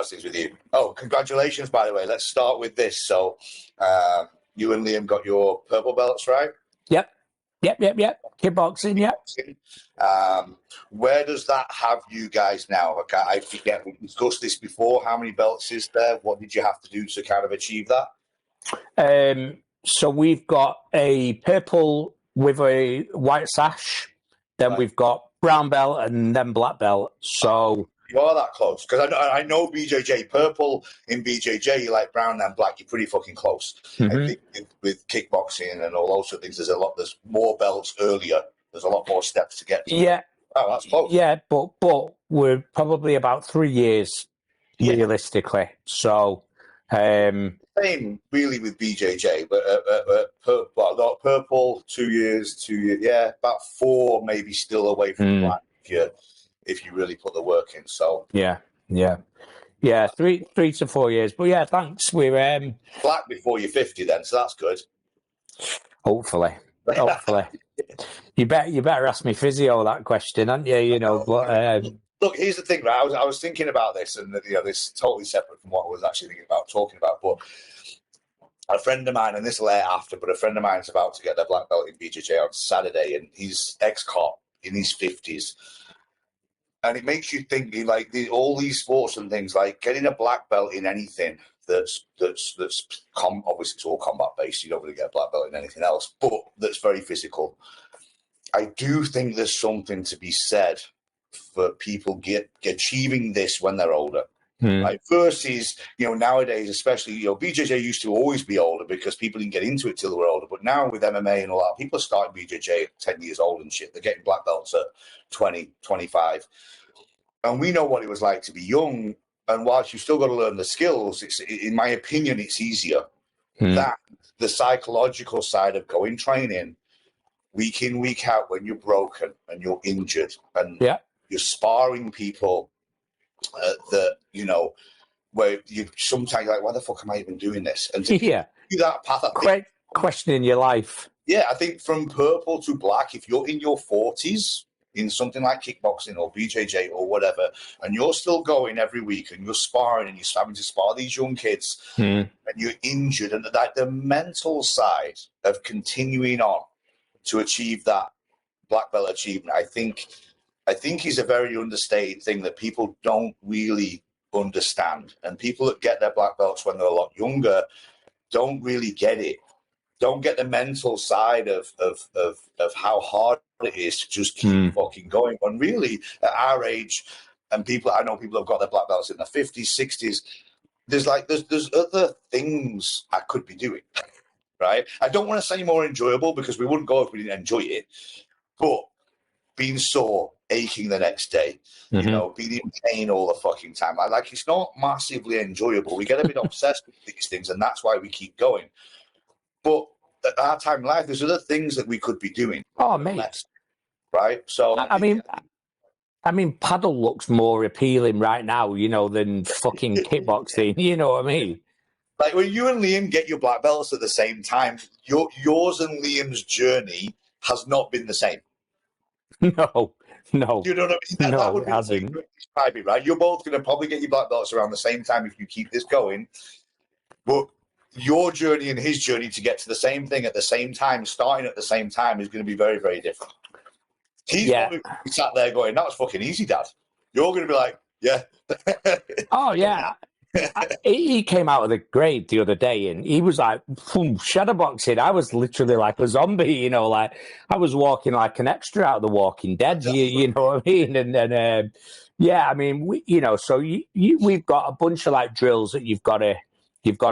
as is with you. Oh, congratulations, by the way. Let's start with this. So, you and Liam got your purple belts, right? Yep. Kickboxing, yep. Where does that have you guys now? Okay, I forget, we discussed this before. How many belts is there? What did you have to do to kind of achieve that? So we've got a purple with a white sash. Then we've got brown belt and then black belt. So you are that close, because I know BJJ purple in BJJ, you like brown and black. You're pretty fucking close. I think with kickboxing and all those sort of things, there's more belts earlier. There's a lot more steps to get to. Yeah. Oh, that's close. Yeah, but we're probably about 3 years realistically. So same really with BJJ, but not purple 2 years, 2 years. Yeah, about 4 maybe still away from black if you really put the work in. So yeah, 3 to 4 years. But yeah, thanks. We're black before you're 50 then, so that's good. Hopefully. You better ask me physio that question, aren't you? You know, but look, here's the thing, right? I was thinking about this, and this is totally separate from what I was actually thinking about talking about. But a friend of mine, and this will air after, but a friend of mine is about to get their black belt in BJJ on Saturday, and he's ex-cop in his 50s. And it makes you think, like, all these sports and things, like getting a black belt in anything that's obviously it's all combat based. You don't really get a black belt in anything else, but that's very physical. I do think there's something to be said for people achieving this when they're older. Right? Versus, nowadays, especially, BJJ used to always be older because people didn't get into it till they were older. But now with MMA and all that, people are starting BJJ at 10 years old and shit. They're getting black belts at 20, 25. And we know what it was like to be young. And whilst you've still got to learn the skills, in my opinion, it's easier. That the psychological side of going training week in, week out when you're broken and you're injured and you're sparring people that, where you sometimes like, why the fuck am I even doing this? And to do that path, great question in your life. Yeah, I think from purple to black, if you're in your 40s in something like kickboxing or BJJ or whatever, and you're still going every week and you're sparring and you're having to spar these young kids and you're injured, and that the mental side of continuing on to achieve that black belt achievement, I think is a very understated thing that people don't really understand. And people that get their black belts when they're a lot younger don't really get it. Don't get the mental side of how hard it is to just keep fucking going. When really, at our age, and I know people have got their black belts in their 50s, 60s, there's other things I could be doing, right? I don't want to say more enjoyable because we wouldn't go if we didn't enjoy it, but being sore, aching the next day, being in pain all the fucking time. It's not massively enjoyable. We get a bit obsessed with these things, and that's why we keep going. But at our time in life, there's other things that we could be doing. Oh, mate. Right? So I mean, paddle looks more appealing right now, than fucking kickboxing. You know what I mean? Like when you and Liam get your black belts at the same time, yours and Liam's journey has not been the same. No. You know what I mean? That would it hasn't. Describe it, right? You're both going to probably get your black belts around the same time if you keep this going. But your journey and his journey to get to the same thing at the same time, starting at the same time, is going to be very, very different. He's probably sat there going, that was fucking easy, Dad. You're going to be like, yeah. Oh, yeah. He came out of the grade the other day and he was like, shadowboxing. I was literally like a zombie, like I was walking like an extra out of The Walking Dead, you know what I mean? And then, we've got a bunch of like drills that you've got to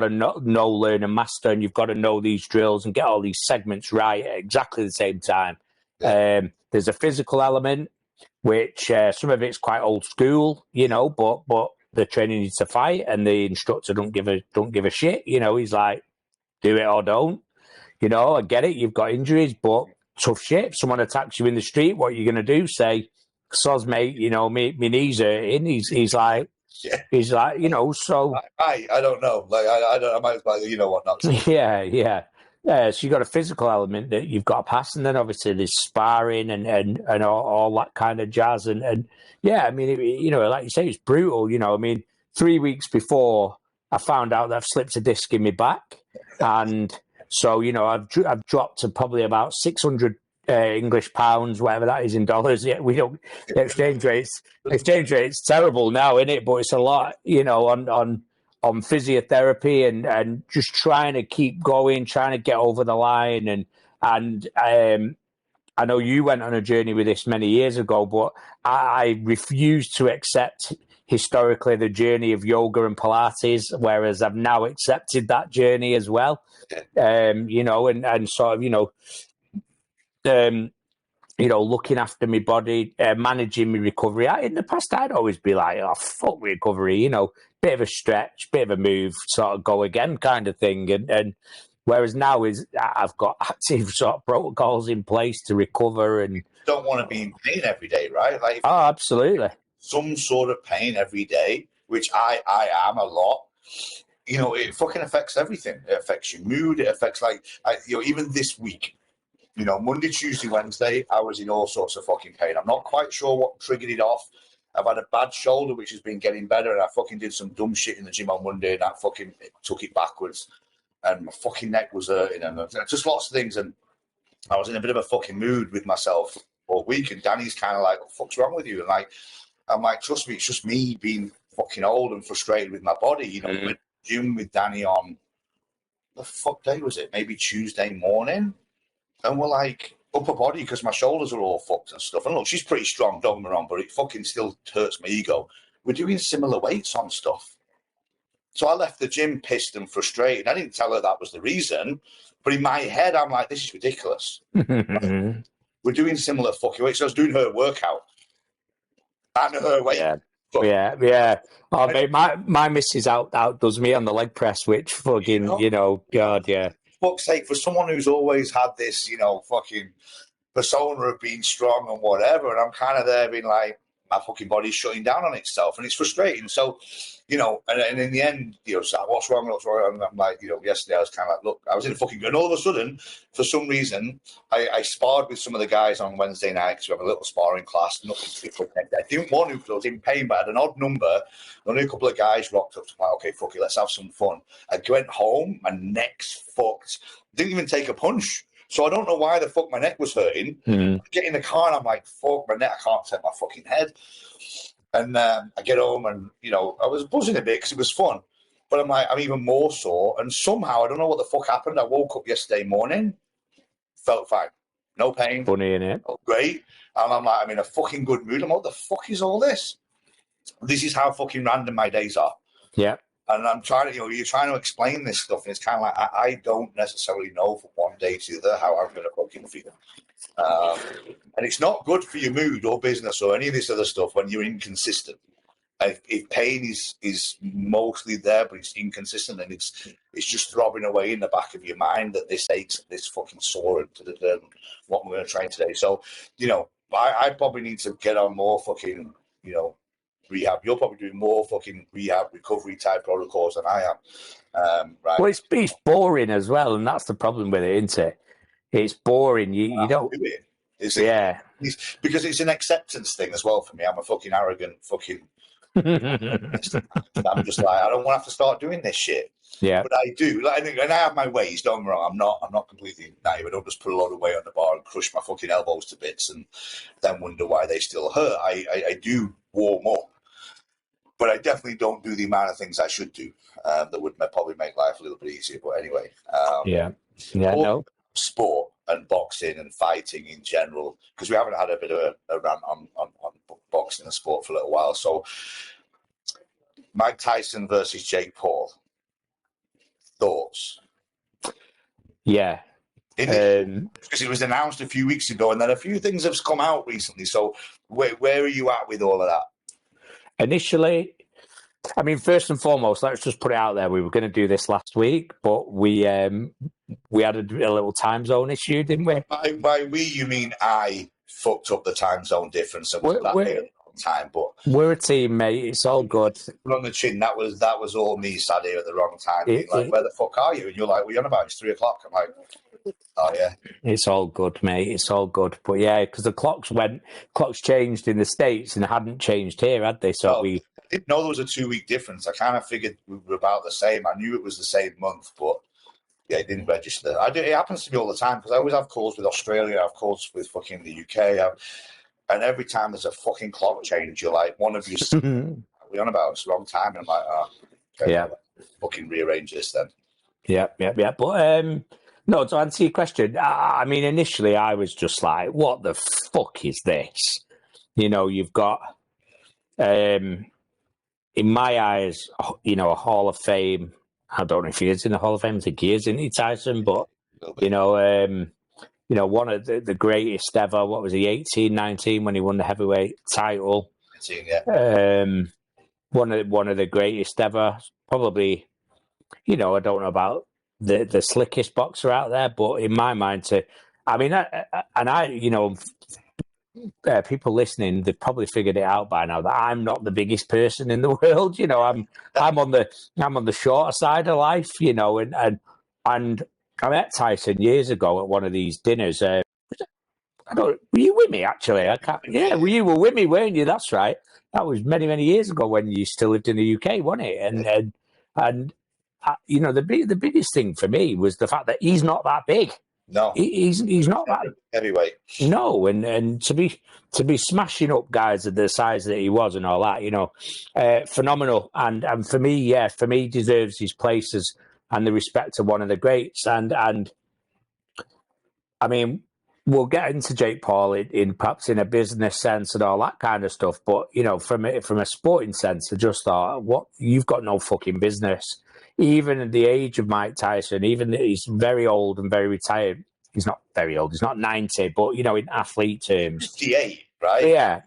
know, learn and master, and you've got to know these drills and get all these segments right at exactly the same time. Yeah. There's a physical element, which some of it's quite old school, but the training needs to fight, and the instructor don't give a shit. He's like, do it or don't. I get it. You've got injuries, but tough shit. If someone attacks you in the street, what are you going to do? Say, soz, mate, my knees hurting. He's like, so. I don't know. Like, I might as well, what not to. Yeah. So you got a physical element that you've got to pass, and then obviously there's sparring and all that kind of jazz. And yeah, I mean, like you say, it's brutal. 3 weeks before, I found out that I've slipped a disc in my back, and so I've dropped to probably about 600 English pounds, whatever that is in dollars. Yeah, we don't the exchange rates. Exchange rate's terrible now, isn't it? But it's a lot, on physiotherapy and just trying to keep going, trying to get over the line, and I know you went on a journey with this many years ago, but I refuse to accept historically the journey of yoga and Pilates, whereas I've now accepted that journey as well. And sort of, looking after my body, managing my recovery. In the past, I'd always be like, oh, fuck recovery, bit of a stretch, bit of a move, sort of go again kind of thing. And whereas now I've got active sort of protocols in place to recover. And don't want to be in pain every day, right? Like, oh, absolutely. Some sort of pain every day, which I am a lot. It fucking affects everything. It affects your mood. It affects even this week. Monday, Tuesday, Wednesday, I was in all sorts of fucking pain. I'm not quite sure what triggered it off. I've had a bad shoulder, which has been getting better, and I fucking did some dumb shit in the gym on Monday, and that fucking took it backwards. And my fucking neck was hurting, and just lots of things. And I was in a bit of a fucking mood with myself all week, and Danny's kind of like, what the fuck's wrong with you? And I'm like, trust me, it's just me being fucking old and frustrated with my body. We went to the gym with Danny on, the fuck day was it? Maybe Tuesday morning. And we're like, upper body, because my shoulders are all fucked and stuff. And look, she's pretty strong, don't get me wrong, but it fucking still hurts my ego. We're doing similar weights on stuff. So I left the gym pissed and frustrated. I didn't tell her that was the reason, but in my head, I'm like, this is ridiculous. We're doing similar fucking weights. So I was doing her workout and her weight. Yeah. Oh, mate, my missus outdoes me on the leg press, which fucking, God, yeah. Fuck's sake, for someone who's always had this, fucking persona of being strong and whatever, and I'm kind of there being like, my fucking body's shutting down on itself, and it's frustrating. So, and in the end, so what's wrong? And I'm like, yesterday I was kind of like, look, I was in a fucking, and all of a sudden, for some reason, I sparred with some of the guys on Wednesday night because we have a little sparring class. Nothing to I didn't want to because I was in pain, but I had an odd number. Only a couple of guys rocked up. So I'm like, okay, fuck it, let's have some fun. I went home, my neck's fucked. Didn't even take a punch. So I don't know why the fuck my neck was hurting. I get in the car and I'm like, fuck my neck, I can't take my fucking head. And I get home and, I was buzzing a bit because it was fun. But I'm like, I'm even more sore. And somehow, I don't know what the fuck happened. I woke up yesterday morning, felt fine. No pain. Funny, innit? Felt great. And I'm like, I'm in a fucking good mood. I'm like, what the fuck is all this? This is how fucking random my days are. Yeah. And I'm trying to, you're trying to explain this stuff, and it's kind of like I don't necessarily know from one day to the other how I'm going to fucking feel. And it's not good for your mood or business or any of this other stuff when you're inconsistent. If pain is mostly there, but it's inconsistent, and it's just throbbing away in the back of your mind that this aches, this fucking sore, and what we're going to train today. So, I probably need to get on more fucking, rehab. You're probably doing more fucking rehab recovery type protocols than I am. Right. Well, it's boring as well, and that's the problem with it, isn't it? It's boring. You don't. Because it's an acceptance thing as well for me. I'm a fucking arrogant fucking. I'm just like, I don't want to have to start doing this shit. Yeah. But I do. And I have my ways. Don't get me wrong. I'm not completely naive. I don't just put a lot of weight on the bar and crush my fucking elbows to bits and then wonder why they still hurt. I do warm up. But I definitely don't do the amount of things I should do that would probably make life a little bit easier. But anyway. Sport and boxing and fighting in general, because we haven't had a bit of a rant on boxing and sport for a little while. So Mike Tyson versus Jake Paul. Thoughts? Yeah. Because it was announced a few weeks ago, and then a few things have come out recently. So where are you at with all of that? Initially, I mean, first and foremost, let's just put it out there. We were going to do this last week, but we had a little time zone issue, didn't we? By we, you mean I fucked up the time zone difference and was that day at the wrong time. But we're a team, mate. It's all good. On the chin, that was all me sat here at the wrong time. Being like, where the fuck are you? And you're like, what are you on about? It's 3 o'clock. I'm like, oh yeah. It's all good, mate. It's all good. But yeah, because the clocks changed in the States and hadn't changed here, had they? So didn't know there was a 2-week difference. I kind of figured we were about the same. I knew it was the same month, but yeah, it didn't register. It happens to me all the time because I always have calls with Australia, I have calls with fucking the UK, and every time there's a fucking clock change, you're like, one of you, we on about it's the wrong time, and I'm like, oh, okay, Yeah. well, fucking rearrange this then. Yeah. But no, to answer your question, I mean, initially I was just like, what the fuck is this? You know, you've got, in my eyes, you know, a Hall of Fame. I don't know if he is in the Hall of Fame. I think he is, isn't he, Tyson? But, you know, one of the greatest ever. What was he, 18, 19 when he won the heavyweight title? 19, yeah. One of the greatest ever. Probably, you know, I don't know about the slickest boxer out there, but in my mind, you know, people listening, they've probably figured it out by now that I'm not the biggest person in the world. You know, I'm on the shorter side of life. You know, and I met Tyson years ago at one of these dinners. Were you with me actually? I can't. Yeah, you were with me, weren't you? That's right. That was many, many years ago when you still lived in the UK, wasn't it? And you know, the biggest thing for me was the fact that he's not that big. No, he's not that heavyweight. No, and to be smashing up guys of the size that he was and all that, you know, phenomenal. And for me, he deserves his places and the respect of one of the greats. And I mean, we'll get into Jake Paul in perhaps in a business sense and all that kind of stuff. But, you know, from a sporting sense, I just thought, what, you've got no fucking business. Even at the age of Mike Tyson, even though he's very old and very retired, he's not very old, he's not 90, but, you know, in athlete terms. 58, right? Yeah.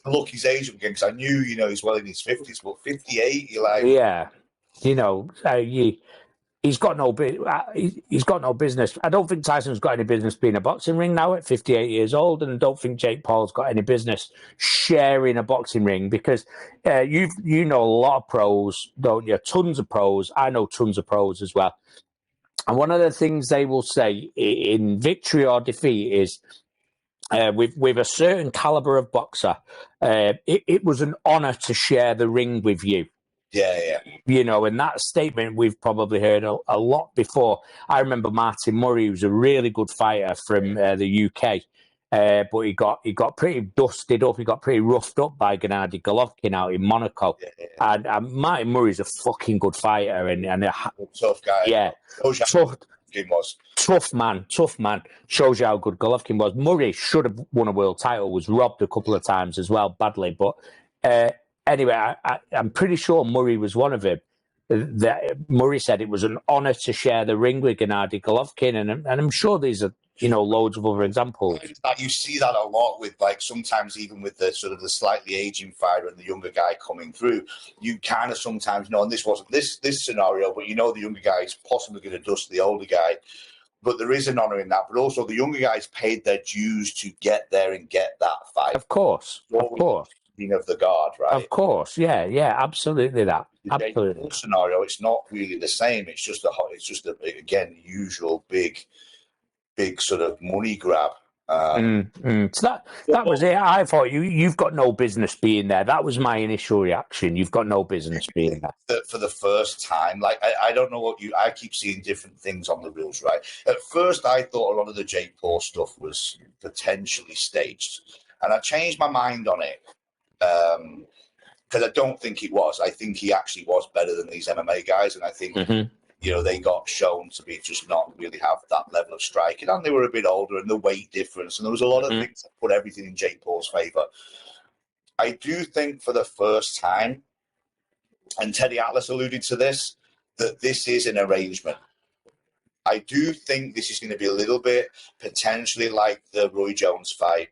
Look his age up again because I knew, you know, he's well in his 50s, but 58, you're like... Yeah, you know, he's got no business. I don't think Tyson's got any business being a boxing ring now at 58 years old, and I don't think Jake Paul's got any business sharing a boxing ring because you know a lot of pros, don't you? Tons of pros. I know tons of pros as well. And one of the things they will say in victory or defeat is, with a certain caliber of boxer, it was an honor to share the ring with you. Yeah. You know, and that statement we've probably heard a lot before. I remember Martin Murray, who was a really good fighter from the UK, but he got pretty dusted up. He got pretty roughed up by Gennady Golovkin out in Monaco. Yeah. And Martin Murray's a fucking good fighter and a tough guy. Yeah, tough man. Shows you how good Golovkin was. Murray should have won a world title. Was robbed a couple of times as well, badly, but. Anyway, I'm pretty sure Murray was one of them. Murray said it was an honour to share the ring with Gennady Golovkin, and I'm sure these are, you know, loads of other examples. You see that a lot with, like, sometimes even with the sort of the slightly aging fighter and the younger guy coming through. You kind of sometimes know, and this wasn't this scenario, but you know the younger guy is possibly going to dust the older guy. But there is an honour in that. But also the younger guys paid their dues to get there and get that fight. Of course. Of the guard, right? Of course, yeah, absolutely that. Absolutely. Scenario, it's not really the same. It's just again usual big sort of money grab. So that was it. I thought you've got no business being there. That was my initial reaction. You've got no business being there. For the first time, like I don't know I keep seeing different things on the rules, right? At first, I thought a lot of the Jake Paul stuff was potentially staged, and I changed my mind on it. Because I don't think it was. I think he actually was better than these MMA guys, and I think you know they got shown to be just not really have that level of striking, and they were a bit older, and the weight difference, and there was a lot of things that put everything in Jake Paul's favor. I do think for the first time, and Teddy Atlas alluded to this, that this is an arrangement. I do think this is going to be a little bit potentially like the Roy Jones fight.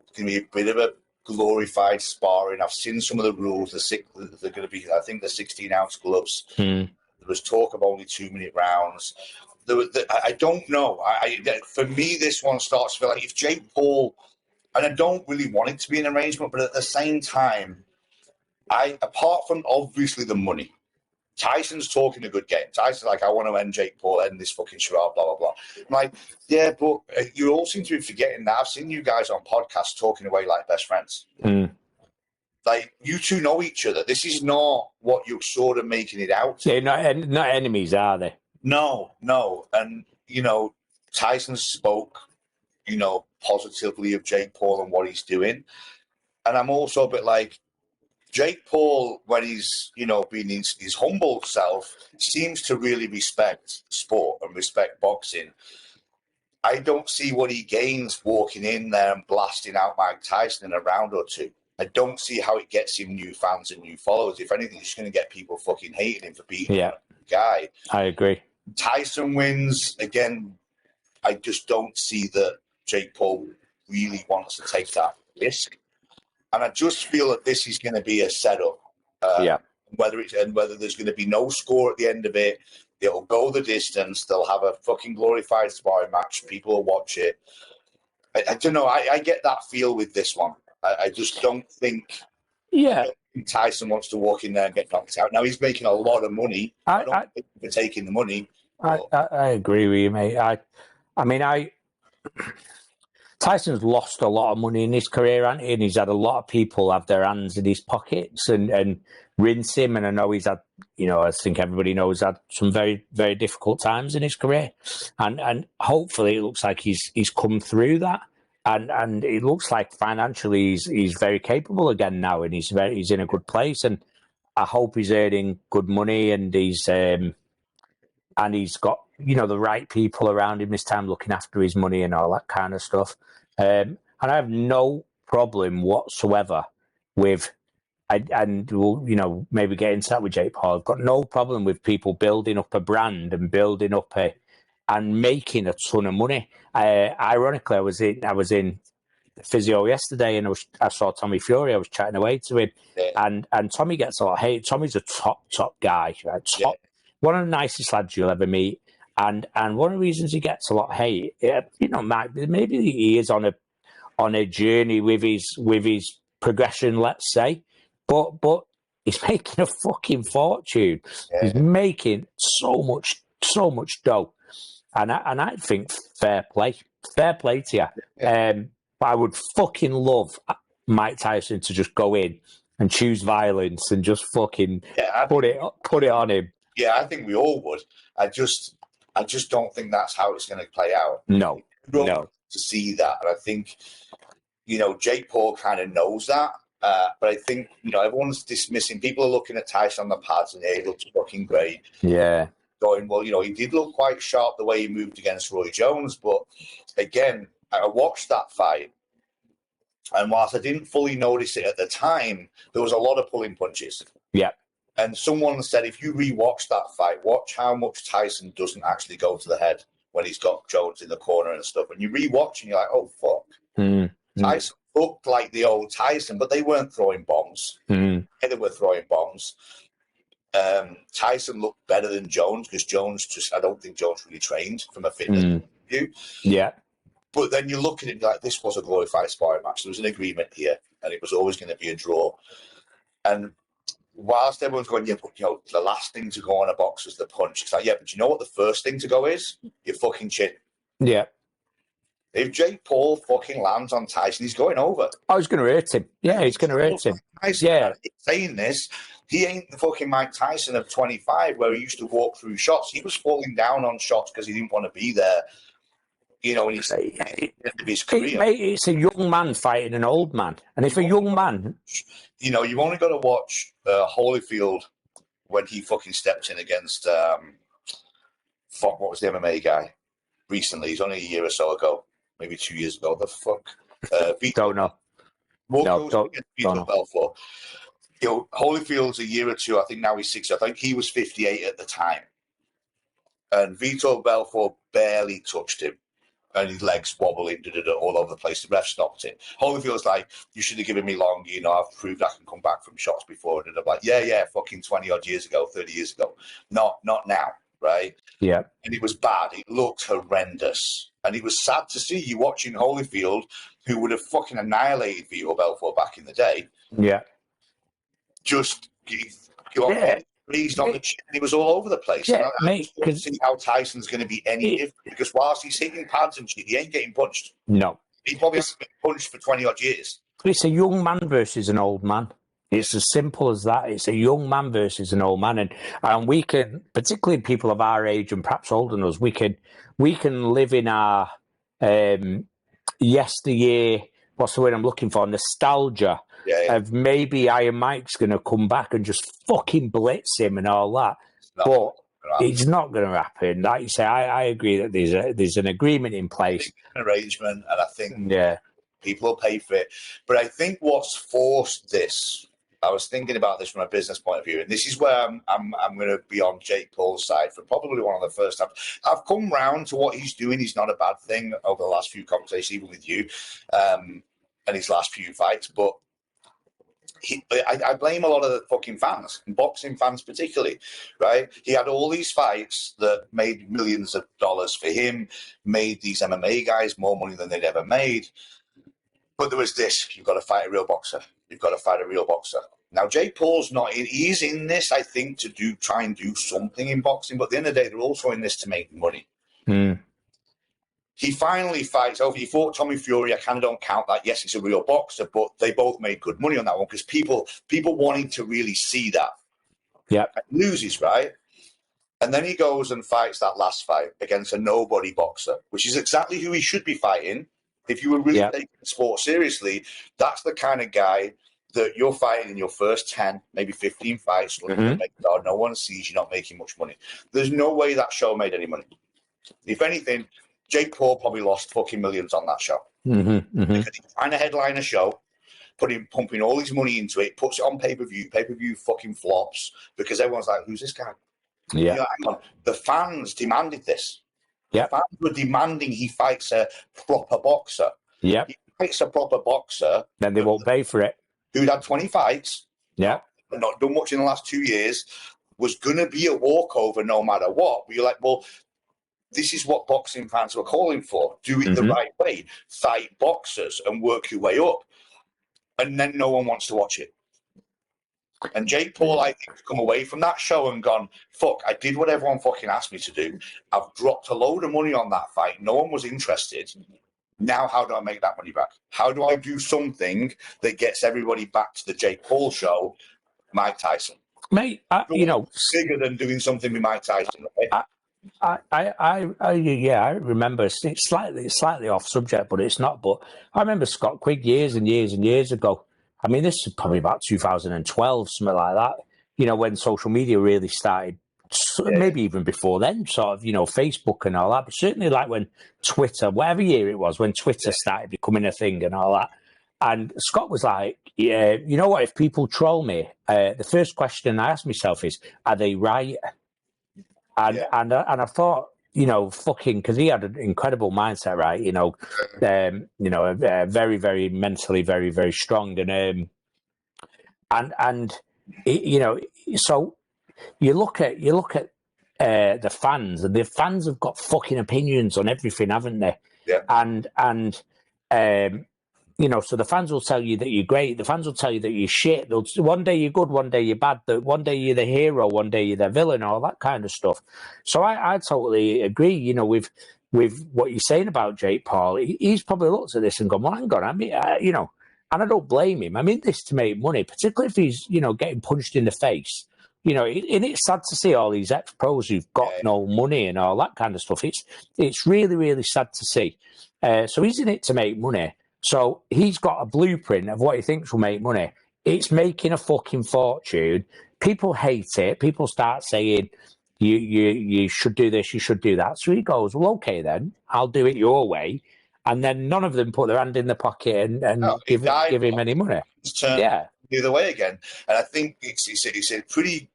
It's going to be a bit of a glorified sparring. I've seen some of the rules. They're going to be, I think, the 16-ounce gloves. There was talk of only 2-minute rounds. I don't know. For me, this one starts to feel like if Jake Paul, and I don't really want it to be an arrangement, but at the same time, apart from obviously the money, Tyson's talking a good game. Tyson's like, I want to end Jake Paul, end this fucking charade, blah, blah, blah. I'm like, yeah, but you all seem to be forgetting that I've seen you guys on podcasts talking away like best friends. Like, you two know each other. This is not what you're sort of making it out to. They're not enemies, are they? No. And, Tyson spoke, positively of Jake Paul and what he's doing. And I'm also a bit like, Jake Paul, when he's, being his humble self, seems to really respect sport and respect boxing. I don't see what he gains walking in there and blasting out Mike Tyson in a round or two. I don't see how it gets him new fans and new followers. If anything, it's going to get people fucking hating him for beating a guy. I agree. Tyson wins. Again, I just don't see that Jake Paul really wants to take that risk. And I just feel that this is going to be a setup. Whether there's going to be no score at the end of it, it'll go the distance. They'll have a fucking glorified sparring match. People will watch it. I don't know. I get that feel with this one. I just don't think Tyson wants to walk in there and get knocked out. Now, he's making a lot of money. I don't think for taking the money. I agree with you, mate. Tyson's lost a lot of money in his career, hasn't he? And he's had a lot of people have their hands in his pockets and rinse him. And I know he's had, I think everybody knows, had some very, very difficult times in his career. And hopefully it looks like he's come through that. And it looks like financially he's very capable again now, and he's in a good place. And I hope he's earning good money, and he's got the right people around him this time looking after his money and all that kind of stuff. And I have no problem whatsoever with, and we'll maybe get into that with Jake Paul. I've got no problem with people building up a brand and building up and making a ton of money. Ironically, I was in physio yesterday, and I saw Tommy Fury. I was chatting away to him, and Tommy gets a lot of hate. Tommy's a top guy, right? One of the nicest lads you'll ever meet, and one of the reasons he gets a lot of hate, maybe he is on a journey with his progression, let's say, but he's making a fucking fortune. Yeah. He's making so much dough. And I think fair play to you. Yeah. But I would fucking love Mike Tyson to just go in and choose violence and just fucking put it on him. Yeah, I think we all would. I just don't think that's how it's going to play out. No. To see that, and I think Jake Paul kind of knows that. But I think everyone's dismissing. People are looking at Tyson on the pads and he looks fucking great. Yeah. Going, well, he did look quite sharp the way he moved against Roy Jones. But again, I watched that fight, and whilst I didn't fully notice it at the time, there was a lot of pulling punches. Yeah. And someone said, if you rewatch that fight, watch how much Tyson doesn't actually go to the head when he's got Jones in the corner and stuff. And you rewatch and you're like, oh, fuck. Tyson looked like the old Tyson, but they weren't throwing bombs. They were throwing bombs. Tyson looked better than Jones because I don't think Jones really trained from a fitness point of view. Yeah. But then you look at it like, this was a glorified sparring match. There was an agreement here, and it was always going to be a draw. And whilst everyone's going, but the last thing to go on a box is the punch. It's like, yeah, but you know what the first thing to go is? Your fucking chin. Yeah. If Jake Paul fucking lands on Tyson, he's going over. Oh, he's going to hurt him. Yeah, he's going to hurt him. Tyson, yeah. Saying this, he ain't the fucking Mike Tyson of 25 where he used to walk through shots. He was falling down on shots because he didn't want to be there. When he's at the end of his career. It's a young man fighting an old man. And if a young man... you've only got to watch Holyfield when he fucking stepped in against... what was the MMA guy recently? He's only a year or so ago. Maybe 2 years ago. The fuck? Don't know. Don't know. Holyfield's a year or two. I think now he's 60. I think he was 58 at the time. And Vitor Belfort barely touched him. And his legs wobbling all over the place. The ref stopped it. Holyfield's like, you should have given me long. I've proved I can come back from shots before. And I'm like, yeah, fucking 20-odd years ago, 30 years ago. Not now, right? Yeah. And it was bad. It looked horrendous. And it was sad to see you watching Holyfield, who would have fucking annihilated Vitor Belfort back in the day. Yeah. Just breezed on the chin. He was all over the place. Yeah, I just don't see how Tyson's going to be any different, because whilst he's hitting pads and shit, he ain't getting punched. No. He probably hasn't been punched for 20-odd years. It's a young man versus an old man. It's as simple as that. It's a young man versus an old man, and we can, particularly people of our age and perhaps older than us, we can live in our yesteryear. What's the word I'm looking for? Nostalgia of maybe Iron Mike's going to come back and just fucking blitz him and all that, but it's not going to happen. Like you say, I agree that there's an agreement in place, an arrangement, and I think people will pay for it. But I think what's forced this. I was thinking about this from a business point of view, and this is where I'm going to be on Jake Paul's side for probably one of the first times. I've come round to what he's doing. He's not a bad thing over the last few conversations, even with you, and his last few fights. But I blame a lot of the fucking fans, boxing fans particularly, right? He had all these fights that made millions of dollars for him, made these MMA guys more money than they'd ever made. But there was this: you've got to fight a real boxer. You've got to fight a real boxer. Now, Jake Paul's not in. He's in this, I think, to try and do something in boxing. But at the end of the day, they're also in this to make money. He finally fights over. He fought Tommy Fury. I kind of don't count that. Yes, he's a real boxer, but they both made good money on that one because people wanting to really see that. Yeah, loses, right? And then he goes and fights that last fight against a nobody boxer, which is exactly who he should be fighting. If you were really taking the sport seriously, that's the kind of guy that you're fighting in your first 10, maybe 15 fights. No one sees you not making much money. There's no way that show made any money. If anything, Jake Paul probably lost fucking millions on that show. Because he's trying to headline a show, pumping all his money into it, puts it on pay-per-view. Pay-per-view fucking flops because everyone's like, who's this guy? Yeah. Hang on. The fans demanded this. Yeah. The fans were demanding he fights a proper boxer. Yeah. He fights a proper boxer. Then they won't pay for it. Who'd had 20 fights. Yeah. Not done much in the last 2 years. Was going to be a walkover no matter what. But you're like, well, this is what boxing fans were calling for. Do it the right way. Fight boxers and work your way up. And then no one wants to watch it. And Jake Paul, I think, has come away from that show and gone, fuck, I did what everyone fucking asked me to do. I've dropped a load of money on that fight. No one was interested. Now how do I make that money back? How do I do something that gets everybody back to the Jake Paul show, Mike Tyson? Mate, bigger than doing something with Mike Tyson. Right? I remember it's slightly off subject, but it's not. But I remember Scott Quigg years and years and years ago. I mean, this is probably about 2012, something like that. You know, when social media really started, maybe even before then, sort of, Facebook and all that. But certainly, like when Twitter, whatever year it was, when Twitter started becoming a thing and all that. And Scott was like, "Yeah, you know what? If people troll me, the first question I ask myself is, are they right?" And I thought, fucking, because he had an incredible mindset, right? Very, very mentally, very, very strong, and so you look at the fans, and the fans have got fucking opinions on everything, haven't they? Yeah. So the fans will tell you that you're great. The fans will tell you that you're shit. One day you're good, one day you're bad. One day you're the hero, one day you're the villain, all that kind of stuff. So I totally agree. With what you're saying about Jake Paul, he's probably looked at this and gone, "Well, hang on, and I don't blame him. I'm in this to make money, particularly if he's getting punched in the face. And it's sad to see all these ex-pros who've got no money and all that kind of stuff. It's really, really sad to see. So he's in it to make money. So he's got a blueprint of what he thinks will make money. It's making a fucking fortune. People hate it. People start saying, you should do this, you should do that. So he goes, well, okay, then I'll do it your way. And then none of them put their hand in the pocket and give him any money. The other way again. And I think it's a pretty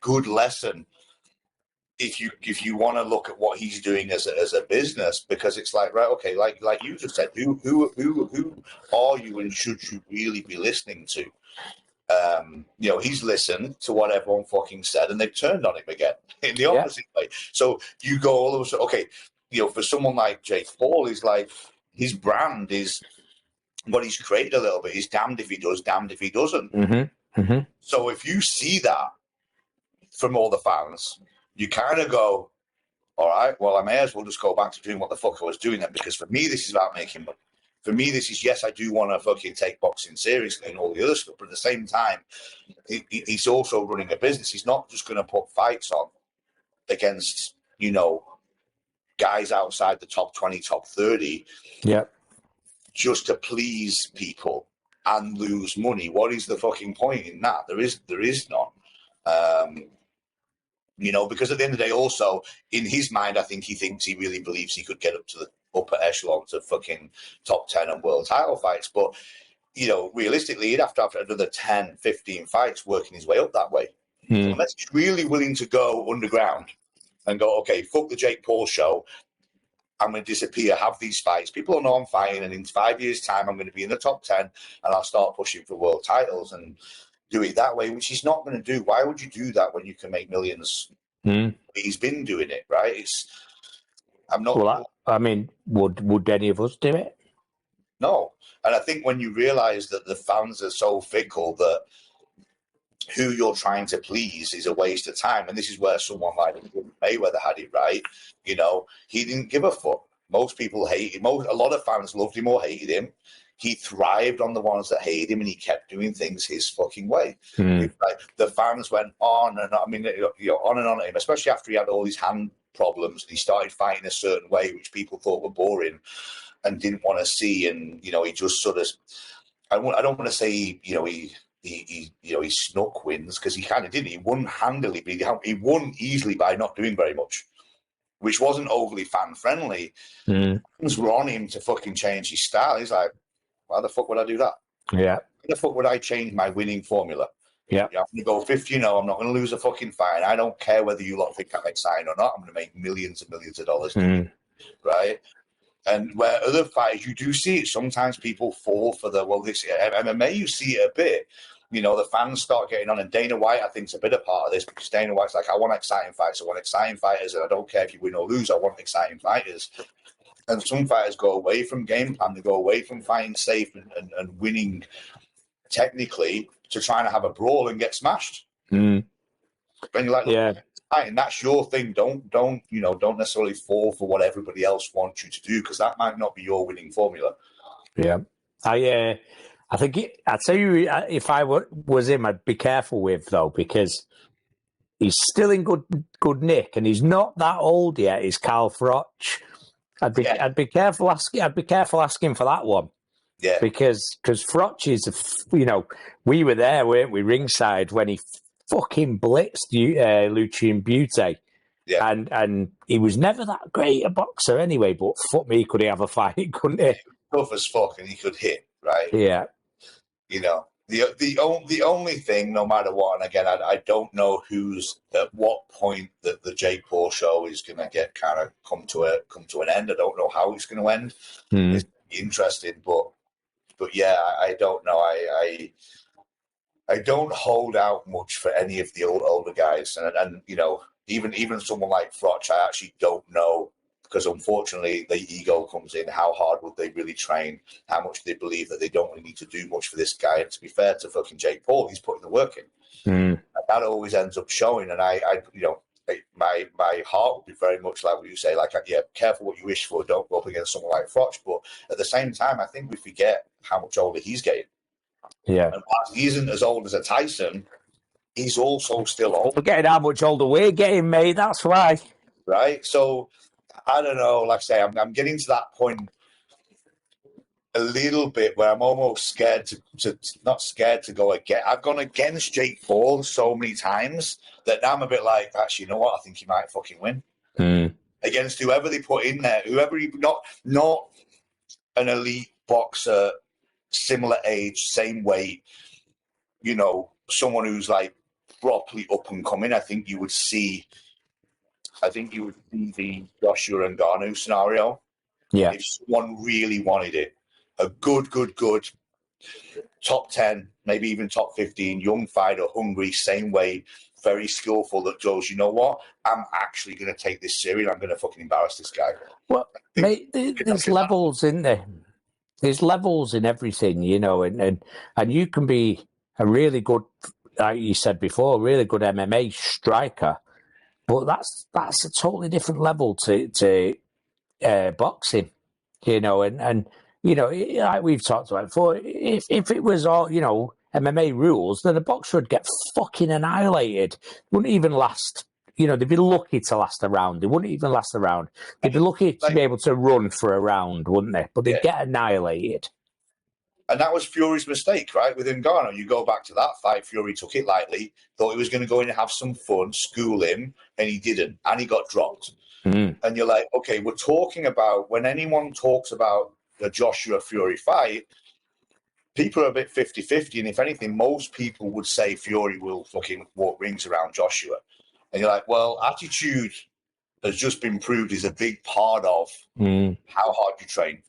good lesson if you want to look at what he's doing as a business, because it's like, right, okay, like you just said, who are you and should you really be listening to? He's listened to what everyone fucking said, and they've turned on him again in the opposite way. So you go all of a sudden, okay, for someone like Jake Paul, he's like, his brand is what he's created a little bit. He's damned if he does, damned if he doesn't. So if you see that from all the fans, you kind of go, all right, well, I may as well just go back to doing what the fuck I was doing then, because for me, this is about making money. for me, this is, yes, I do want to fucking take boxing seriously and all the other stuff, but at the same time, he's also running a business. He's not just going to put fights on against, you know, guys outside the top 20, top 30, just to please people and lose money. What is the fucking point in that? There is none. You know, because at the end of the day, also, in his mind, I think he really believes he could get up to the upper echelons of fucking top 10 and world title fights. But, you know, realistically, he'd have to have another 10, 15 fights working his way up that way. So unless he's really willing to go underground and go, okay, fuck the Jake Paul show, I'm going to disappear, have these fights. People will know I'm fighting, and in 5 years' time, I'm going to be in the top 10, and I'll start pushing for world titles and do it that way, which he's not going to do. Why would you do that when you can make millions? He's been doing it, right? I'm not. Well, I mean, would any of us do it? No. And I think when you realise that the fans are so fickle that who you're trying to please is a waste of time, and this is where someone like Mayweather had it right. You know, he didn't give a fuck. Most people hated him. A lot of fans loved him or hated him. He thrived on the ones that hated him, and he kept doing things his fucking way. Like, the fans went on and on, I mean, you know, on and on at him, especially after he had all these hand problems and he started fighting a certain way, which people thought were boring and didn't want to see. And, you know, he just sort of, I don't want to say, you know, he snuck wins, because he kind of didn't. He won handily, but he won easily by not doing very much, which wasn't overly fan friendly. Fans were on him to fucking change his style. He's like, why the fuck would I do that? Yeah. Why the fuck would I change my winning formula? Yeah. I'm going to go 50-0. I'm not going to lose a fucking fight. I don't care whether you lot think I'm exciting or not. I'm going to make millions and millions of dollars. Right? And where other fighters, you do see it. Sometimes people fall for this MMA, you see it a bit. You know, the fans start getting on, and Dana White, I think, is a bit a part of this, because Dana White's like, I want exciting fights. I want exciting fighters, and I don't care if you win or lose. I want exciting fighters. And some fighters go away from game plan. They go away from fighting safe and winning technically to trying to have a brawl and get smashed. And you're like, look, and that's your thing. Don't necessarily fall for what everybody else wants you to do, because that might not be your winning formula. Yeah. I think I'd tell you, if I was him, I'd be careful with, though, because he's still in good nick, and he's not that old yet. He's Carl Froch. I'd be careful asking for that one. Yeah. Because Froch is, you know, we were there, weren't we, ringside when he fucking blitzed Lucian Butte. Yeah. And he was never that great a boxer anyway, but fuck me, could he have a fight, couldn't he? Tough as fuck, and he could hit, right? Yeah. You know, the only thing, no matter what, and again, I don't know who's at what point that the Jake Paul show is going to get kind of come to an end. I don't know how it's going to end. It's interesting, but yeah, I don't know. I don't hold out much for any of the older guys, and you know, even someone like Froch, I actually don't know, because unfortunately the ego comes in. How hard would they really train? How much do they believe that they don't really need to do much for this guy? And to be fair to fucking Jake Paul, he's putting the work in. And that always ends up showing. And I you know, my heart would be very much like what you say, like, yeah, careful what you wish for. Don't go up against someone like Froch. But at the same time, I think we forget how much older he's getting. Yeah. And whilst he isn't as old as a Tyson, he's also still old. We're getting how much older we're getting, mate. That's why. Right? So, I don't know. Like I say, I'm getting to that point a little bit where I'm almost scared to not scared to go again. I've gone against Jake Paul so many times that now I'm a bit like, actually, you know what? I think he might fucking win. Against whoever they put in there, not an elite boxer, similar age, same weight, you know, someone who's like properly up and coming. I think you would see the Joshua and Ngannou scenario. Yeah. If someone really wanted it, a good top 10, maybe even top 15, young fighter, hungry, same weight, very skillful, that goes, you know what? I'm actually going to take this serious. I'm going to fucking embarrass this guy. Well, mate, there's levels in there. There's levels in everything, you know, and you can be a really good, like you said before, a really good MMA striker, but that's a totally different level to boxing, you know, and like we've talked about before, if it was all, MMA rules, then a boxer would get fucking annihilated. Wouldn't even last. They'd be lucky to last a round. They wouldn't even last a round. They'd be lucky to be able to run for a round, wouldn't they? But they'd get annihilated. And that was Fury's mistake, right? With Ngannou, you go back to that fight, Fury took it lightly, thought he was going to go in and have some fun, school him, and he didn't, and he got dropped. And you're like, okay, we're talking about, when anyone talks about the Joshua Fury fight, people are a bit 50-50, and if anything, most people would say Fury will fucking walk rings around Joshua. And you're like, well, attitude has just been proved is a big part of how hard you train,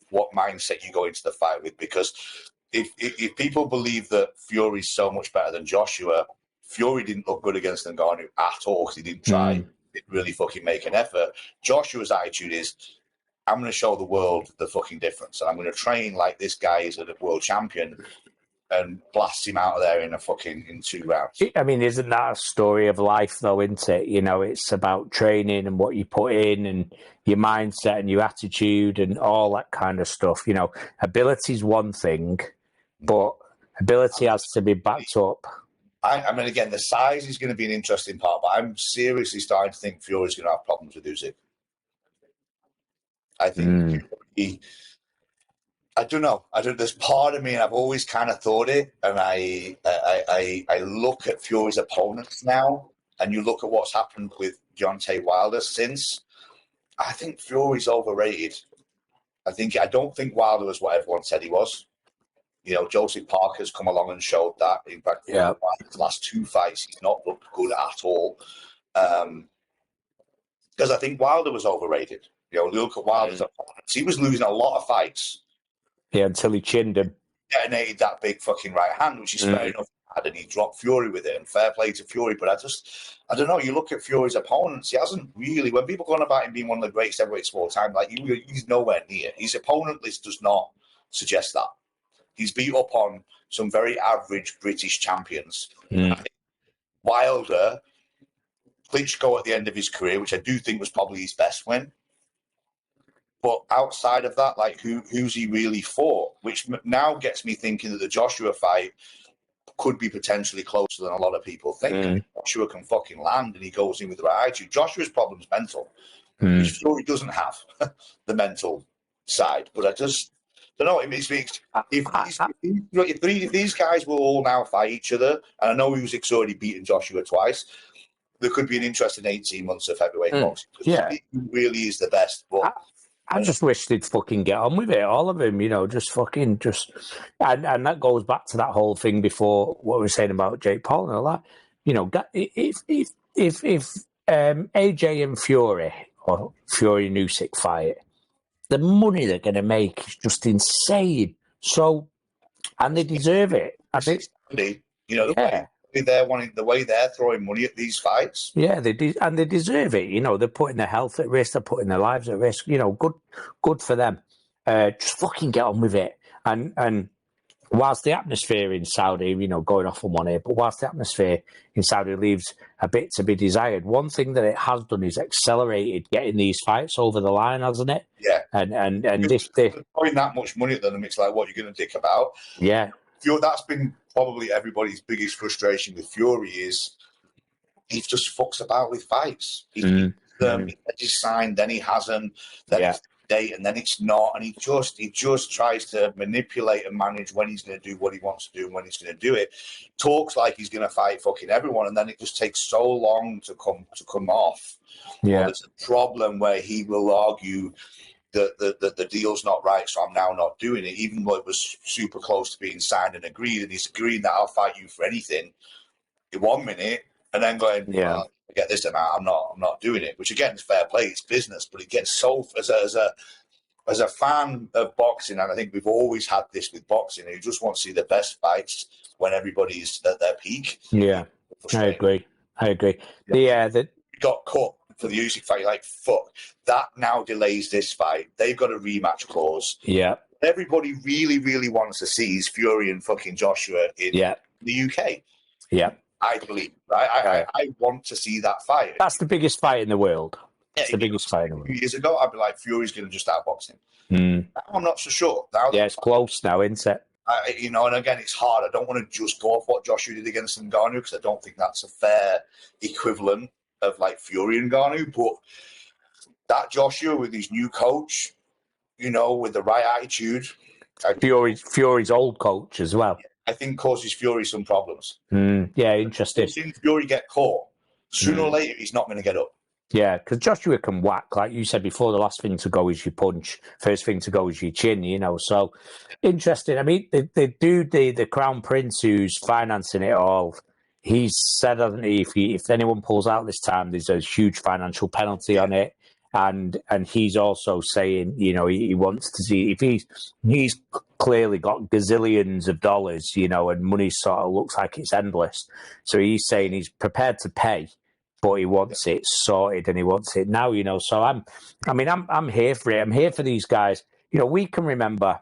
what mindset you go into the fight with. Because if people believe that Fury's so much better than Joshua, Fury didn't look good against Ngannou at all because he didn't try. Didn't really fucking make an effort. Joshua's attitude is, I'm going to show the world the fucking difference, and I'm going to train like this guy is a world champion, and blast him out of there in 2 rounds. I mean, isn't that a story of life, though, isn't it? It's about training and what you put in and your mindset and your attitude and all that kind of stuff. Ability's one thing, but ability has to be backed up. I mean, again, the size is going to be an interesting part, but I'm seriously starting to think Fury's going to have problems with Usyk. I think I don't know. There's part of me, and I've always kind of thought it, and I look at Fury's opponents now, and you look at what's happened with Deontay Wilder since. I think Fury's overrated. I don't think Wilder was what everyone said he was. Joseph Parker's come along and showed that. In fact, his last 2 fights, he's not looked good at all. Because I think Wilder was overrated. Look at Wilder's opponents. He was losing a lot of fights. Yeah, until he chinned him. Detonated that big fucking right hand, which is fair enough. And he dropped Fury with it, and fair play to Fury. But I don't know. You look at Fury's opponents, he hasn't really. When people go on about him being one of the greatest heavyweights of all time, he's nowhere near. His opponent list does not suggest that. He's beat up on some very average British champions. Wilder, Klitschko at the end of his career, which I do think was probably his best win. But outside of that, who's he really for? Which now gets me thinking that the Joshua fight could be potentially closer than a lot of people think. Joshua can fucking land, and he goes in with the right attitude. Joshua's problem's mental. Which Fury doesn't have the mental side. But I just don't know. It makes me. If these guys will all now fight each other, and I know Usyk's already beaten Joshua twice, there could be an interesting 18 months of heavyweight boxing. Yeah, he really is the best. But I just wish they'd fucking get on with it, all of them, and that goes back to that whole thing before what we were saying about Jake Paul and all that. If AJ and Fury or Fury and Usyk fight, the money they're going to make is just insane. So, and they deserve it. I think. The way they're throwing money at these fights. Yeah, they deserve it. They're putting their health at risk. They're putting their lives at risk. Good for them. Just fucking get on with it. And whilst the atmosphere in Saudi, going off on one here, but whilst the atmosphere in Saudi leaves a bit to be desired, one thing that it has done is accelerated getting these fights over the line, hasn't it? Yeah. And this throwing that much money at them, it's like, what you're going to dick about? Yeah. That's been probably everybody's biggest frustration with Fury is he just fucks about with fights. He he's signed, then he hasn't, then it's date, and then it's not, and he just tries to manipulate and manage when he's going to do what he wants to do and when he's going to do it. Talks like he's going to fight fucking everyone, and then it just takes so long to come off. Yeah, well, there's a problem where he will argue that the deal's not right, so I'm now not doing it, even though it was super close to being signed and agreed, and he's agreeing that I'll fight you for anything in 1 minute, and then going, well, I get this amount, I'm not doing it. Which again is fair play, it's business, but it gets so as a fan of boxing, and I think we've always had this with boxing, you just want to see the best fights when everybody's at their peak. Yeah, I agree. Yeah. He got cut for the Usyk fight, like, fuck, that now delays this fight. They've got a rematch clause. Yeah. Everybody really, really wants to see is Fury and fucking Joshua in the UK. Yeah. I believe. I want to see that fight. That's the biggest fight in the world. It's the biggest fight in the A few world. years ago, I'd be like, Fury's going to just outbox him. Mm. Now I'm not so sure. Now, Yeah, it's close now, isn't it? and again, it's hard. I don't want to just go off what Joshua did against Ngannou because I don't think that's a fair equivalent of like Fury and Ngannou. But that Joshua with his new coach, with the right attitude, Fury's old coach as well. I think causes Fury some problems. Yeah, interesting. Since Fury get caught, sooner or later he's not going to get up. Yeah, because Joshua can whack, like you said before. The last thing to go is your punch. First thing to go is your chin. So interesting. I mean, the dude, the Crown Prince who's financing it all, he's said, hasn't he? If anyone pulls out this time, there's a huge financial penalty on it. And he's also saying, he wants to see if he's clearly got gazillions of dollars, and money sort of looks like it's endless. So he's saying he's prepared to pay, but he wants it sorted and he wants it now, So I'm here for it. I'm here for these guys. We can remember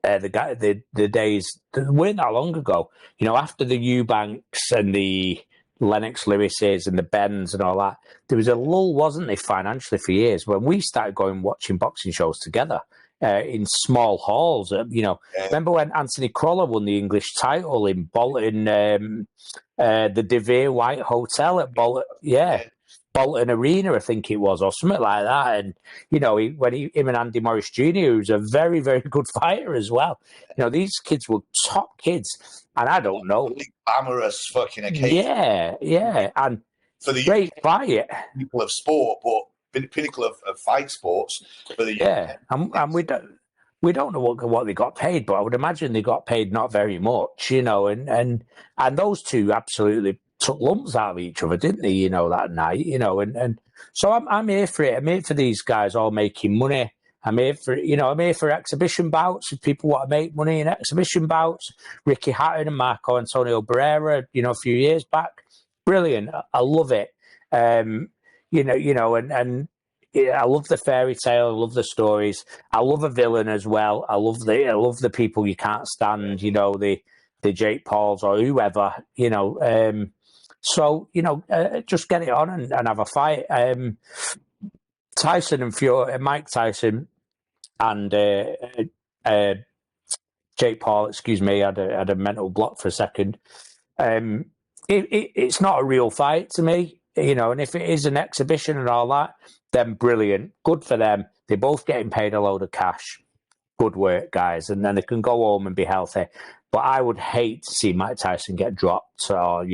the days that weren't that long ago. After the Eubanks and the Lennox Lewises and the Bens and all that, there was a lull, wasn't there, financially for years when we started going watching boxing shows together in small halls. Remember when Anthony Crawler won the English title in Bolton, the De Vere White Hotel at Bolton? Yeah. Bolton Arena, I think it was, or something like that. And, him and Andy Morris Jr., who's a very, very good fighter as well. These kids were top kids. And I don't know. Glamorous fucking occasion. Yeah. And for the great fight. Pinnacle of sport, but pinnacle of fight sports. For the and we don't know what they got paid, but I would imagine they got paid not very much, and those two absolutely took lumps out of each other, didn't they? That night, and so I'm here for it. I'm here for these guys all making money. I'm here for exhibition bouts. If people want to make money in exhibition bouts, Ricky Hatton and Marco Antonio Barrera, a few years back, brilliant. I love it. And I love the fairy tale. I love the stories. I love a villain as well. I love the people you can't stand. The Jake Pauls or whoever. So just get it on and have a fight. Tyson and Fury, Mike Tyson and Jake Paul. Excuse me, had a mental block for a second. It's not a real fight to me, and if it is an exhibition and all that, then brilliant. Good for them. They're both getting paid a load of cash. Good work, guys. And then they can go home and be healthy. But I would hate to see Mike Tyson get dropped or,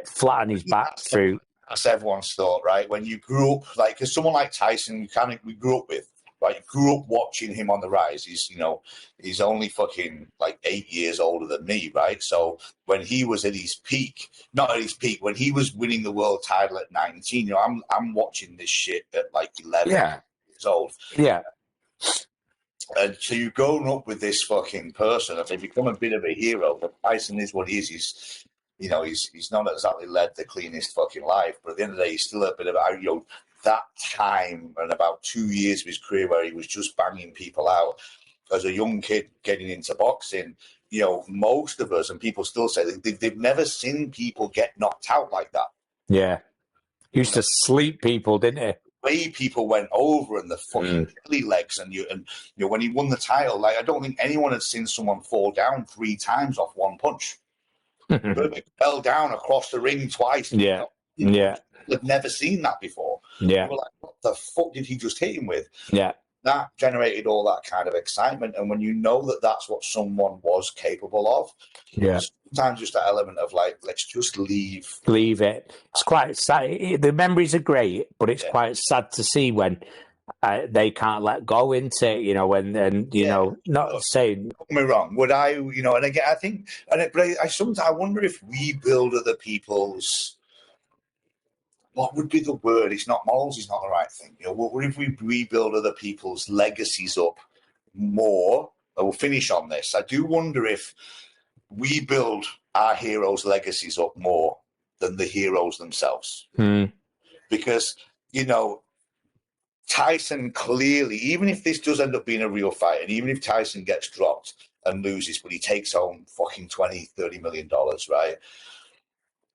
flatten his back through. That's everyone's thought, right? When you grew up, because someone like Tyson, we grew up with, right? You grew up watching him on the rise. He's only fucking 8 years older than me, right? So when he was at his peak, not at his peak, when he was winning the world title at 19, I'm watching this shit at 11 years old. Yeah. And so you've grown up with this fucking person, and they become a bit of a hero. But Tyson is what he is. He's not exactly led the cleanest fucking life, but at the end of the day, he's still a bit of that time and about 2 years of his career where he was just banging people out as a young kid getting into boxing. Most of us, and people still say they've never seen people get knocked out like that. Yeah, used to sleep people, didn't he? Way people went over and the fucking belly legs, and when he won the title, I don't think anyone had seen someone fall down 3 times off one punch. Fell down across the ring twice. Yeah. They've never seen that before. Yeah. They were like, what the fuck did he just hit him with? Yeah. That generated all that kind of excitement. And when you know that that's what someone was capable of, sometimes just that element of let's just leave it. It's quite sad. The memories are great, but it's quite sad to see when they can't let go into it, not saying. Don't get me wrong. Would I, and again, I think, I sometimes I wonder if we build other people's. What would be the word? It's not morals. It's not the right thing. What if we rebuild other people's legacies up more? I will finish on this. I do wonder if we build our heroes' legacies up more than the heroes themselves, because Tyson clearly, even if this does end up being a real fight, and even if Tyson gets dropped and loses, but he takes home fucking $20-30 million, right?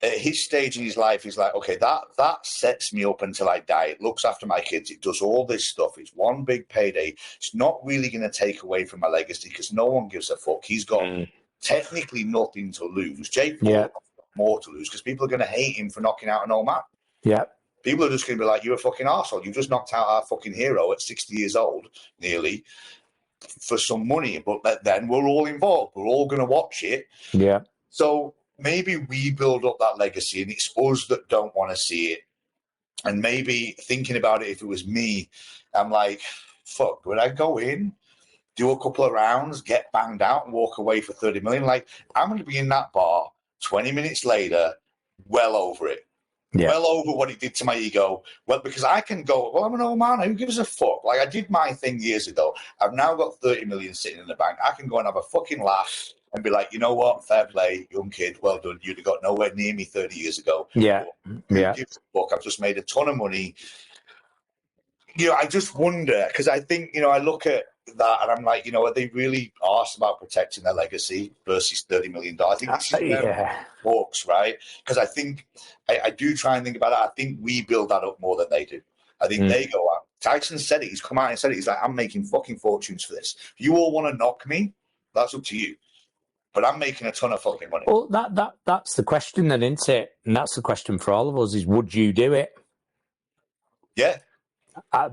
at his stage in his life, he's like, okay, that sets me up until I die. It looks after my kids. It does all this stuff. It's one big payday. It's not really going to take away from my legacy because no one gives a fuck. He's got technically nothing to lose. Jake Paul has got more to lose because people are going to hate him for knocking out an old man. Yeah. People are just going to be like, you're a fucking arsehole. You just knocked out our fucking hero at 60 years old, nearly, for some money. But then we're all involved. We're all going to watch it. Yeah. So maybe we build up that legacy and it's us that don't want to see it. And maybe thinking about it, if it was me, I'm like, fuck, would I go in, do a couple of rounds, get banged out and walk away for 30 million? Like, I'm going to be in that bar 20 minutes later, well over it. Yeah. Well over what it did to my ego. Well, because I can go, well, I'm an old man. Who gives a fuck? Like, I did my thing years ago. I've now got 30 million sitting in the bank. I can go and have a fucking laugh and be like, you know what? Fair play, young kid. Well done. You'd have got nowhere near me 30 years ago. Yeah. Who gives a fuck? I've just made a ton of money. You know, I just wonder, because I think, you know, I look at that and I'm like, you know, are they really asked about protecting their legacy versus $30 million? I think this is where works, right? Because I think, I do try and think about it. I think we build that up more than they do. I think they go out. Tyson said it. He's come out and said it. He's like, I'm making fucking fortunes for this. If you all want to knock me, that's up to you. But I'm making a ton of fucking money. Well, that's the question then, isn't it? And that's the question for all of us is, would you do it? Yeah.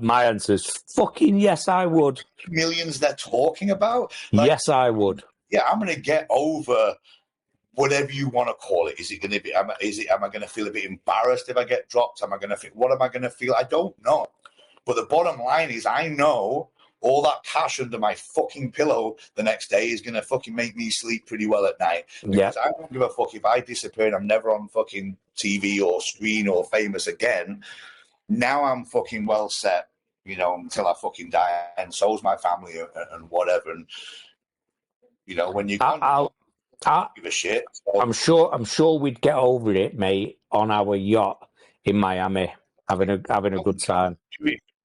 My answer is fucking yes, I would. Millions they're talking about? Like, yes, I would. Yeah, I'm going to get over whatever you want to call it. Is it going to be, am I going to feel a bit embarrassed if I get dropped? Am I going to feel, what am I going to feel? I don't know. But the bottom line is I know all that cash under my fucking pillow the next day is going to fucking make me sleep pretty well at night. Because I don't give a fuck if I disappear and I'm never on fucking TV or screen or famous again. Now I'm fucking well set, you know, until I fucking die. And so's my family and whatever. And, you know, when you I'll give a shit. So. I'm sure we'd get over it, mate, on our yacht in Miami, having a good time.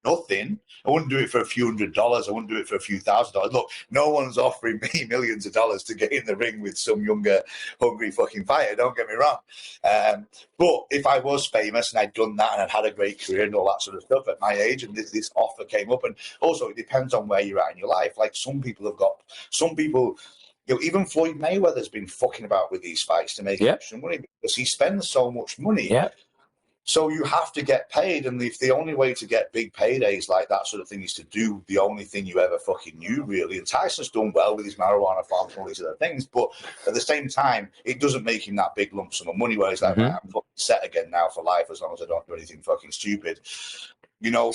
Nothing. I wouldn't do it for a few $100s. I wouldn't do it for a few $1,000s. Look, no one's offering me millions of dollars to get in the ring with some younger, hungry fucking fighter. Don't get me wrong. But if I was famous and I'd done that and I'd had a great career and all that sort of stuff at my age, and this offer came up, and also it depends on where you're at in your life. Like some people, you know, even Floyd Mayweather's been fucking about with these fights to make extra money because he spends so much money. Yeah. So you have to get paid, and if the only way to get big paydays like that sort of thing is to do the only thing you ever fucking knew, really. And Tyson's done well with his marijuana farms and all these other things, but at the same time, it doesn't make him that big lump sum of money where he's like, I'm fucking set again now for life as long as I don't do anything fucking stupid. You know,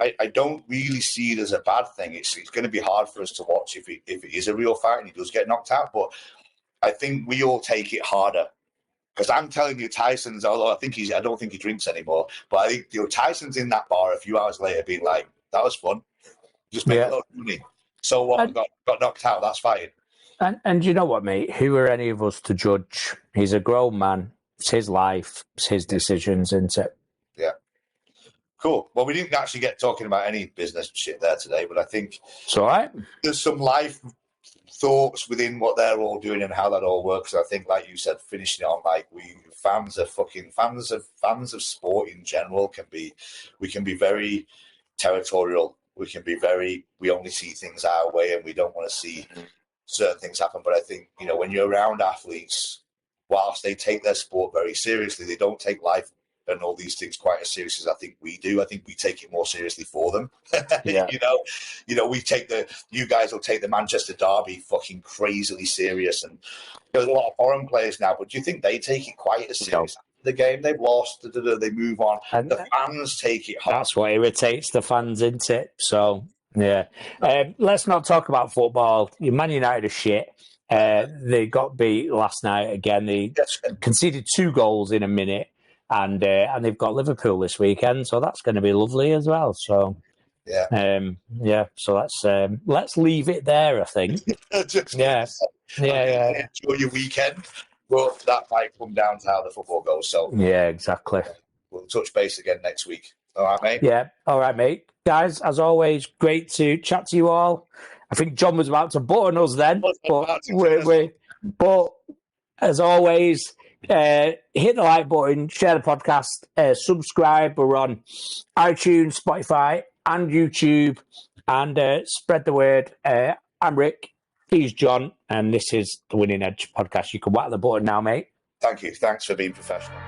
I don't really see it as a bad thing. It's going to be hard for us to watch if it is a real fight and he does get knocked out, but I think we all take it harder. Because I'm telling you, Tyson's, although I don't think he drinks anymore, but I think, you know, Tyson's in that bar a few hours later being like, that was fun. Just made a lot of money. So what? I got knocked out. That's fighting. And you know what, mate? Who are any of us to judge? He's a grown man. It's his life. It's his decisions, isn't it? Yeah. Cool. Well, we didn't actually get talking about any business shit there today, but I think it's all right. There's some life thoughts within what they're all doing and how that all works. I think, like you said, finishing it on like fans of sport in general we can be very territorial. We only see things our way and we don't want to see certain things happen. But I think, you know, when you're around athletes, whilst they take their sport very seriously, they don't take life and all these things quite as serious as I think we do. I think we take it more seriously for them. Yeah. You know, you guys will take the Manchester Derby fucking crazily serious, and there's a lot of foreign players now, but do you think they take it quite as serious? No. The game they've lost, they move on. And the fans take it hard. That's what irritates the fans, isn't it? So, yeah. Let's not talk about football. Man United are shit. They got beat last night again. They conceded 2 goals in a minute. And they've got Liverpool this weekend, so that's going to be lovely as well. So, So let's leave it there. I think. Enjoy your weekend, but that might come down to how the football goes. So, yeah, exactly. We'll touch base again next week. All right, mate. Yeah, all right, mate. Guys, as always, great to chat to you all. I think John was about to button us then, but as always. hit the like button, share the podcast, subscribe. We're on iTunes, Spotify, and YouTube, and spread the word. I'm Rick. He's John, and this is the Winning Edge podcast. You can whack the button now, mate. Thank you. Thanks for being professional.